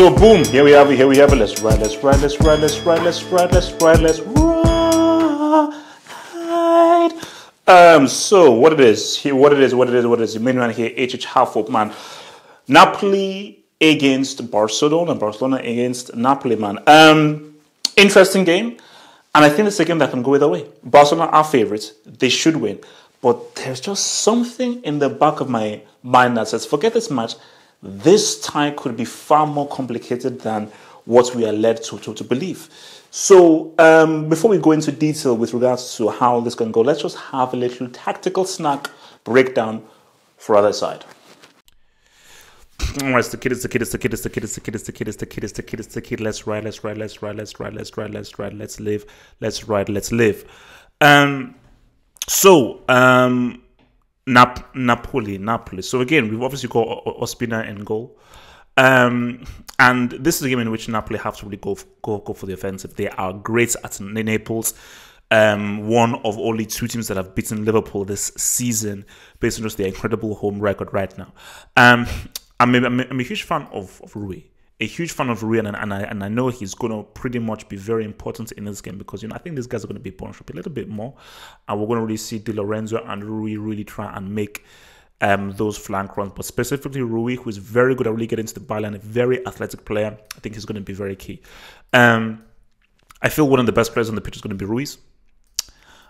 So boom, here we have it, Let's ride, let's ride, let's ride, let's ride, let's ride, let's ride, let's ride. So what it is, here, what it is, the main man here, HH half up man. Napoli against Barcelona against Napoli, man. Interesting game. And I think it's a game that can go either way. Barcelona are favourites. They should win. But there's just something in the back of my mind that says, forget this match. This tie could be far more complicated than what we are led to believe. So before we go into detail with regards to how this can go, let's just have a little tactical snack breakdown for other side. It's the kid. Let's ride. Let's live. Napoli. So again, we've obviously got Ospina in goal. And this is a game in which Napoli have to really go for the offensive. They are great at Naples. One of only two teams that have beaten Liverpool this season based on just their incredible home record right now. I'm a huge fan of Rui. And I know he's going to pretty much be very important in this game because, I think these guys are going to be punished up a little bit more. And we're going to really see Di Lorenzo and Rui really try and make those flank runs. But specifically Rui, who is very good at really getting to the byline, a very athletic player. I think he's going to be very key. I feel one of the best players on the pitch is going to be Ruiz.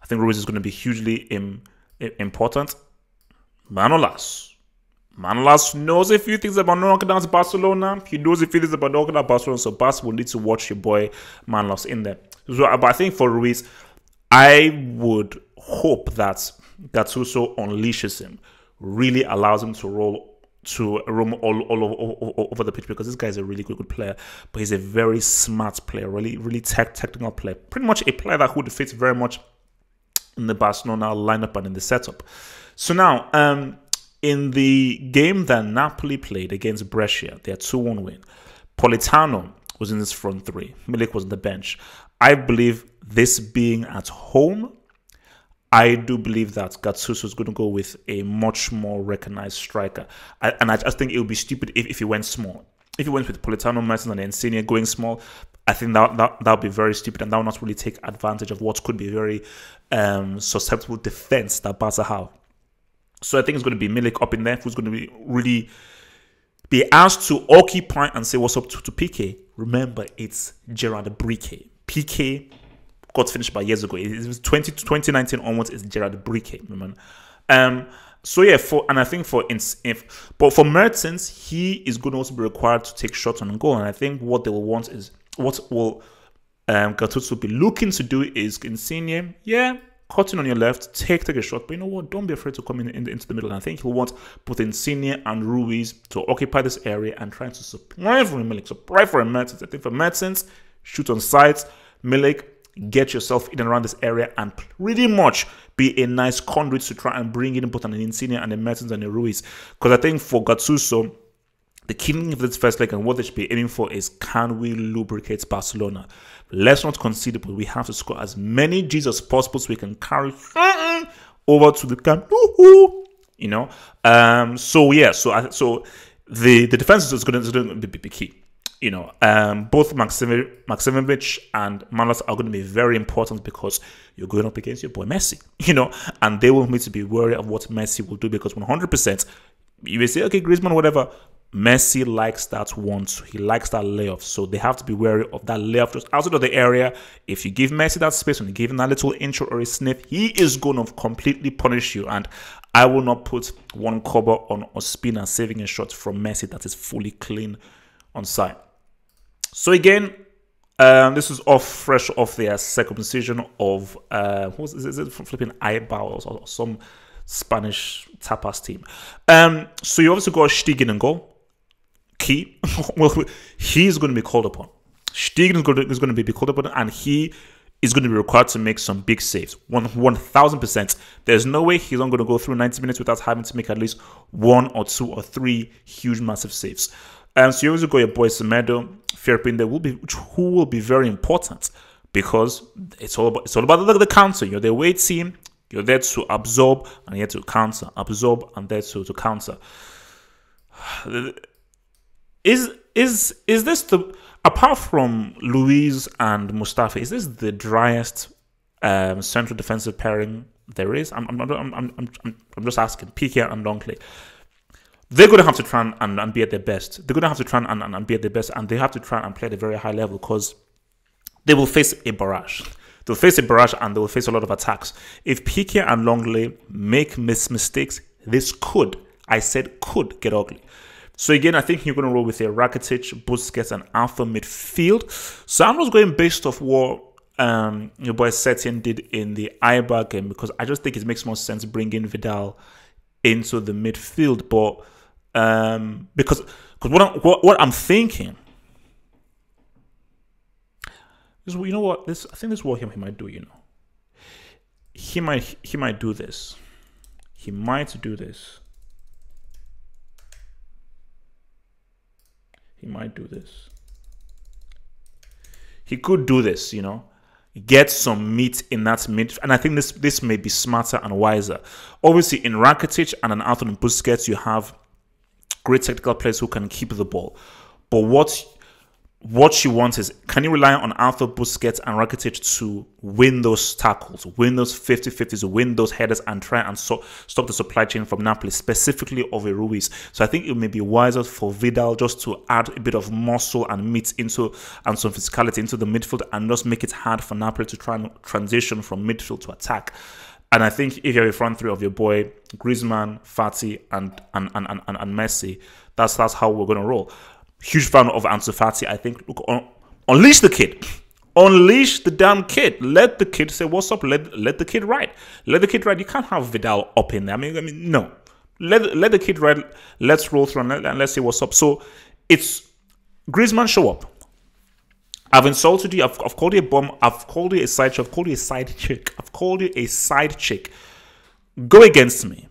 I think Ruiz is going to be hugely important. Manolas knows a few things about knocking down Barcelona. He knows a few things about knocking down Barcelona. So Barca will need to watch your boy Manolas in there. So, but I think for Ruiz, I would hope that Gattuso unleashes him, really allows him to roam all over the pitch because this guy is a really good player, but he's a very smart player, really technical player. Pretty much a player that would fit very much in the Barcelona lineup and in the setup. So now, in the game that Napoli played against Brescia, their 2-1 win, Politano was in this front three. Milik was on the bench. I believe this being at home, I do believe that Gattuso is going to go with a much more recognized striker. And I just think it would be stupid if he went small. If he went with Politano, Mertens, and Insigne going small, I think that would be very stupid and that would not really take advantage of what could be a very susceptible defense that Barca have. So I think it's going to be Milik up in there, who's going to be really be asked to occupy and say what's up to Piqué. Remember, it's Gerard Piqué. Piqué got finished by years ago. It was 2019 onwards. It's Gerard Piqué. Remember. So yeah, but for Mertens, he is going to also be required to take shots on goal. And I think what they will want is Gattuso will be looking to do is Insigne, cutting on your left, take a shot. But you know what? Don't be afraid to come into the middle. And I think he'll want both Insigne and Ruiz to occupy this area and try to supply for Milik, supply for Mertens. I think for Mertens, shoot on sides. Milik, get yourself in and around this area and pretty much be a nice conduit to try and bring in both an Insigne and a Mertens and a Ruiz. Because I think for Gattuso, the key thing of this first leg and what they should be aiming for is, can we lubricate Barcelona? Let's not concede it, but we have to score as many G's as possible so we can carry over to the camp. So the defense is going to be key. Both Maksimovic and Manolas are going to be very important because you're going up against your boy Messi, and they will need to be wary of what Messi will do because 100%, you may say, okay, Griezmann, whatever, Messi likes that once. He likes that layoff. So they have to be wary of that layoff just outside of the area. If you give Messi that space and you give him that little intro or a sniff, he is going to completely punish you. And I will not put one cover on Ospina saving a shot from Messi that is fully clean on side. So again, this is fresh off their circumcision of is it from flipping Eibar or some Spanish tapas team. So you also got Stegen in goal. Key. Well, he's going to be called upon. Stegen is going to be called upon, and he is going to be required to make some big saves. 1,000%. There's no way he's not going to go through 90 minutes without having to make at least 1 or 2 or 3 huge, massive saves. So you also got your boy Semedo, Firpin, who will be very important because it's all about the counter. You're the away team. You're there to absorb and you're to counter. Absorb and there to counter. Is is this the, apart from Luis and Mustafi, is this the driest central defensive pairing there is? I'm just asking. Piqué and Longley. They're going to have to try and be at their best. They're going to have to try and be at their best, and they have to try and play at a very high level because they will face a barrage. They'll face a barrage and they will face a lot of attacks. If Piqué and Longley make mistakes, this could, I said could, get ugly. So again, I think you're going to roll with a Rakitic, Busquets, and Alpha midfield. So I'm just going based off what your boy Setien did in the Eibar game, because I just think it makes more sense bringing Vidal into the midfield. But because what I'm thinking is, you know what, I think this is what he might do. You know, he might do this. He might do this. He might do this. He could do this, you know, get some meat in that mid. And I think this may be smarter and wiser. Obviously, in Rakitic and an Anthony Busquets, you have great technical players who can keep the ball. But what you want is, can you rely on Arthur Busquets and Rakitic to win those tackles, win those 50-50s, win those headers, and try and stop the supply chain from Napoli, specifically of a Ruiz? So I think it may be wiser for Vidal just to add a bit of muscle and meat into, and some physicality into the midfield, and just make it hard for Napoli to try and transition from midfield to attack. And I think if you have a front three of your boy Griezmann, Fati, and Messi, that's how we're going to roll. Huge fan of Ansu Fati. I think, look, unleash the kid. Unleash the damn kid. Let the kid say what's up. Let the kid ride. Let the kid ride. You can't have Vidal up in there. I mean, no. Let the kid ride. Let's roll through and let's see what's up. So it's Griezmann, show up. I've insulted you. I've called you a bum. I've called you a side chick. I've called you a side chick. I've called you a side chick. Go against me.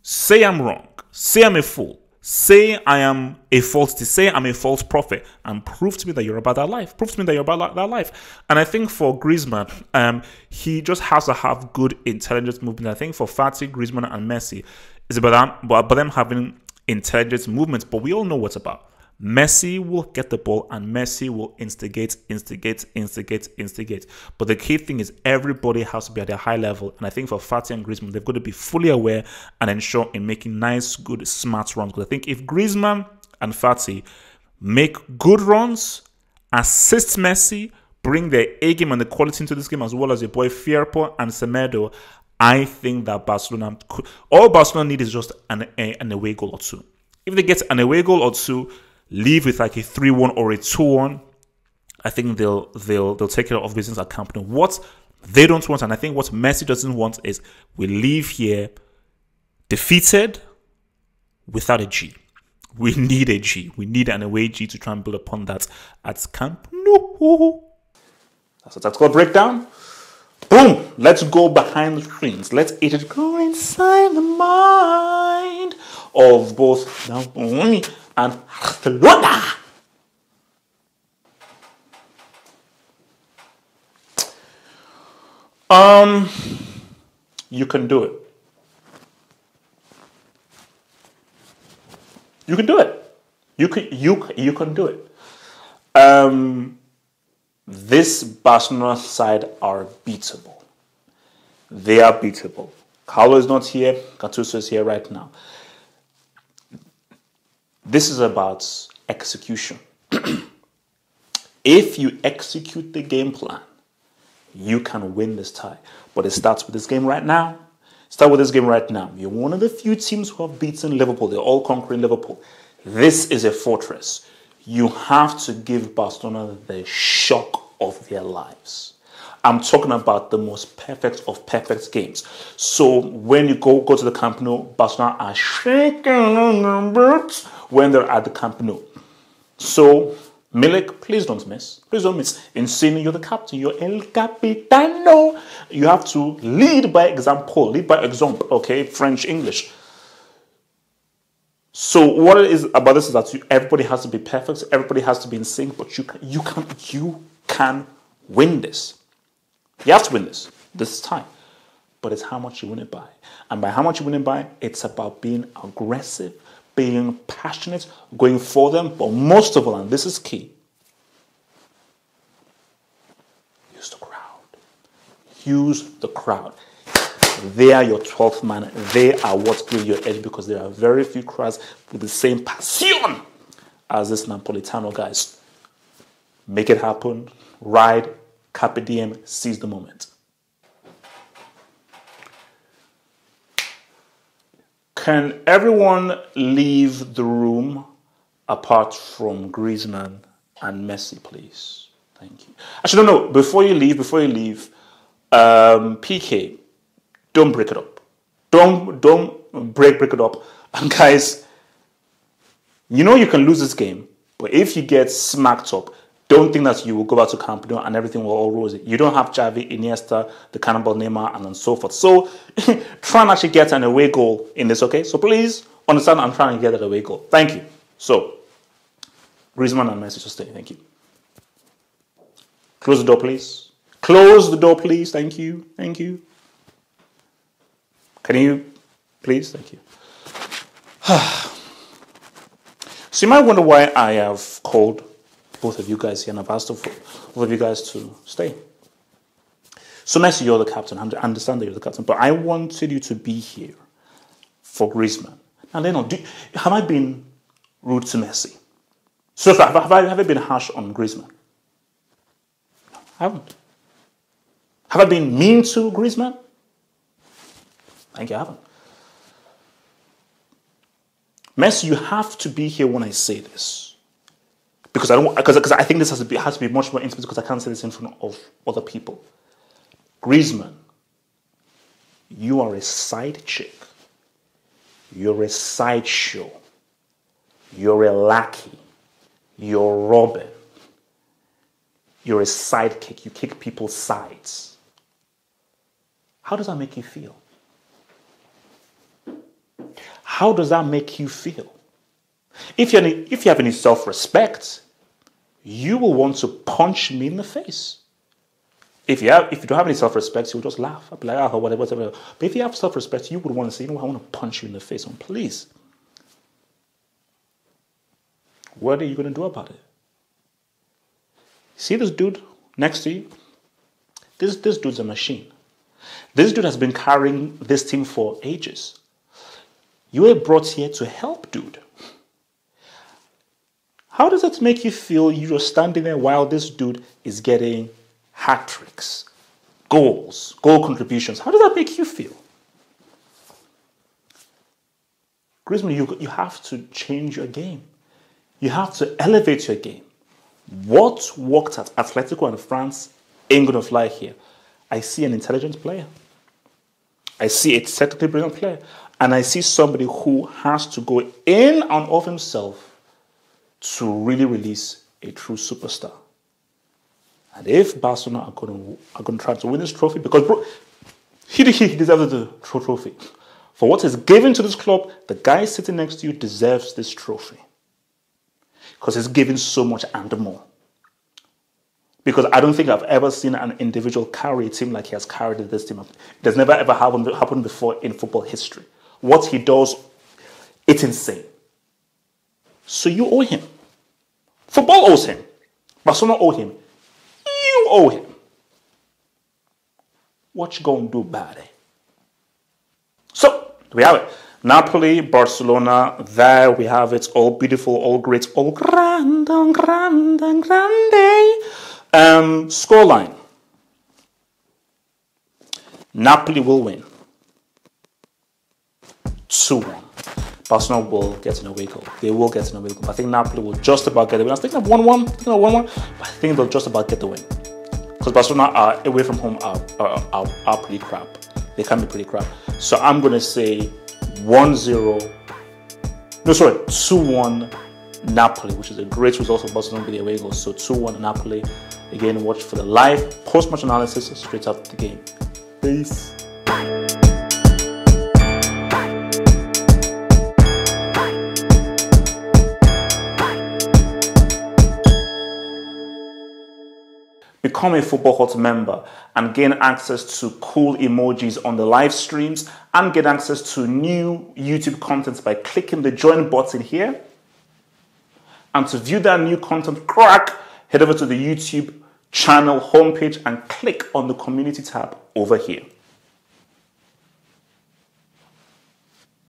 Say I'm wrong. Say I'm a fool. Say I am a false, say I'm a false prophet, and prove to me that you're about that life. Prove to me that you're about that life. And I think for Griezmann, he just has to have good intelligence movement. I think for Fati, Griezmann, and Messi, it's about them having intelligence movements. But we all know what's about. Messi will get the ball and Messi will instigate. But the key thing is everybody has to be at a high level. And I think for Fati and Griezmann, they've got to be fully aware and ensure in making nice, good, smart runs. Because I think if Griezmann and Fati make good runs, assist Messi, bring their A game and the quality into this game, as well as your boy Firpo and Semedo, I think that Barcelona all Barcelona need is just an away goal or two. If they get an away goal or two, leave with like a 3-1 or a 2-1, I think they'll take care of business at Camp Nou. What they don't want, and I think what Messi doesn't want, is we leave here defeated without a G. We need a G. We need an away G to try and build upon that at Camp Nou. That's a tactical breakdown. Boom! Let's go behind the screens. Let's go inside the mind of both Napoli and Barcelona. You can do it. You can do it. You can do it. This Barcelona side are beatable. They are beatable. Carlo is not here. Gattuso is here right now. This is about execution. If you execute the game plan, you can win this tie. But it starts with this game right now. Start with this game right now. You're one of the few teams who have beaten Liverpool. They're all conquering Liverpool. This is a fortress. You have to give Barcelona the shock of their lives. I'm talking about the most perfect of perfect games. So when you go to the Camp Nou, Barcelona are shaking on the boots when they're at the Camp Nou. So Milik, please don't miss. Please don't miss. Insigne, you're the captain. You're El Capitano. You have to lead by example. Lead by example. Okay, French, English. So what it is about this is that everybody has to be perfect. Everybody has to be in sync. But you can win this. You have to win this time. But it's how much you win it by. And by how much you win it by, it's about being aggressive, being passionate, going for them, but most of all, and this is key, use the crowd. Use the crowd. They are your 12th man. They are what gives you edge, because there are very few crowds with the same passion as this Napolitano guys. Make it happen. Ride. Carpe diem. Seize the moment. Can everyone leave the room apart from Griezmann and Messi, please? Thank you. Actually, no. Before you leave, PK, don't break it up. Don't break it up. And guys, you know you can lose this game, but if you get smacked up, don't think that you will go back to Camp Nou and everything will all rosy. You don't have Xavi, Iniesta, the Cannibal Neymar, and so forth. So try and actually get an away goal in this, okay? So please understand I'm trying to get an away goal. Thank you. So, Griezmann and Messi should stay. Thank you. Close the door, please. Close the door, please. Thank you. Thank you. Can you, please? Thank you. So you might wonder why I have called both of you guys here and I've asked both of you guys to stay. So Messi, you're the captain. I understand that you're the captain, but I wanted you to be here for Griezmann. Now, have I been rude to Messi? So have I been harsh on Griezmann? No, I haven't. Have I been mean to Griezmann? Thank you, I haven't. Messi, you have to be here when I say this, because I think this has to be much more intimate, because I can't say this in front of other people. Griezmann, you are a side chick. You're a sideshow. You're a lackey. You're Robin. You're a sidekick. You kick people's sides. How does that make you feel? How does that make you feel? If you have any self-respect, you will want to punch me in the face. If you don't have any self-respect, you'll just laugh. I'll be like, oh, whatever. But if you have self-respect, you would want to say, you know what, I want to punch you in the face. And please, what are you going to do about it? See this dude next to you? This dude's a machine. This dude has been carrying this team for ages. You were brought here to help, dude. How does it make you feel you're standing there while this dude is getting hat tricks, goals, goal contributions? How does that make you feel? Griezmann, you have to change your game. You have to elevate your game. What worked at Atletico and France ain't going to fly here. I see an intelligent player. I see a technically brilliant player. And I see somebody who has to go in and of himself to really release a true superstar. And if Barcelona are going to try to win this trophy, because bro, he deserves the trophy. For what is given to this club, the guy sitting next to you deserves this trophy. Because he's given so much and more. Because I don't think I've ever seen an individual carry a team like he has carried this team. It has never ever happened before in football history. What he does, it's insane. So you owe him. Football owes him. Barcelona owe him. You owe him. What you gonna do about it? So, we have it. Napoli, Barcelona, there we have it. All beautiful, all great, all grande. Scoreline. Napoli will win. 2-1. Barcelona will get an away goal. They will get an away goal. I think Napoli will just about get the win. I was thinking of 1-1. But I think they'll just about get the win. Because Barcelona are away from home are pretty crap. They can be pretty crap. So I'm going to say 2-1 Napoli, which is a great result for Barcelona with the away goal. So 2-1 Napoli. Again, watch for the live post-match analysis straight after the game. Peace. Become a Football Hut member and gain access to cool emojis on the live streams and get access to new YouTube content by clicking the join button here. And to view that new content, head over to the YouTube channel homepage and click on the community tab over here.